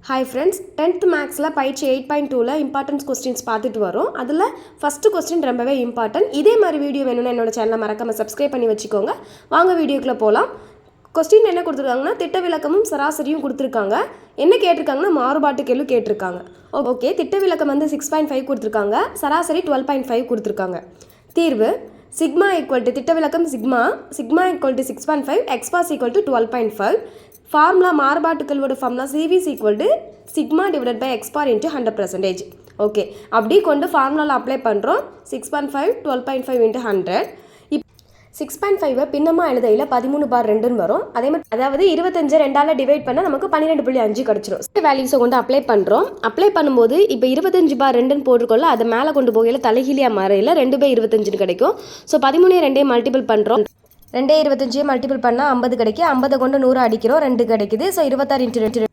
Hi friends, 10th மேக்ஸில் பயிற்சி 8.2ல importance questions பார்த்துட்டு வரோம். அதில் ஃபஸ்ட்டு கொஸ்டின் ரொம்பவே இம்பார்ட்டன்ட். இதே மாதிரி வீடியோ வேணும்னு என்னோட சேனலை மறக்காமல் சப்ஸ்கிரைப் பண்ணி வச்சுக்கோங்க. வாங்க வீடியோக்குள்ளே போகலாம். கொஸ்டின் என்ன கொடுத்துருக்காங்கன்னா திட்ட விளக்கமும் சராசரியும் கொடுத்துருக்காங்க. என்ன கேட்டிருக்காங்கன்னா மாறுபாட்டு கேள்வி கேட்டிருக்காங்க. ஓகே, திட்ட விளக்கம் வந்து 6.5 கொடுத்துருக்காங்க, சராசரி 12.5 கொடுத்துருக்காங்க. தீர்வு சிக்மா ஈக்குவல் டு திட்ட விளக்கம் sigma equal to 6.5, x bar's equal to 12.5. Formula மாறுபாட்டுகளோட formula CV is equal to sigma divided by x bar into 100%. Okay, அப்படி கொண்டு ஃபார்முலாவில் அப்ளை பண்ணுறோம். 6.5 12.5 இன்ட்டு 100. 6.5 பின்னமாக எழுதையில் 13/2 வரும். அதே மாதிரி அதாவது 25 2ஆல் டிவைட் பண்ணால் நமக்கு 12.5 கிடச்சிரும். வேல்யூஸை கொண்டு அப்ளை பண்ணுறோம். அப்ளை பண்ணும்போது இப்போ 25/2 போட்டுக்கொள்ள அதை மேலே கொண்டு போகையில் தலைகீழியாக மாறையில் 2/25 கிடைக்கும். ஸோ 13 2 மல்டிபிள் பண்ணுறோம். 2 25 மல்டிபிள் பண்ணால் 50 கிடைக்கும். 50 கொண்டு 100 அடிக்கிறோம், 2 கிடைக்குது. ஸோ 26 × 2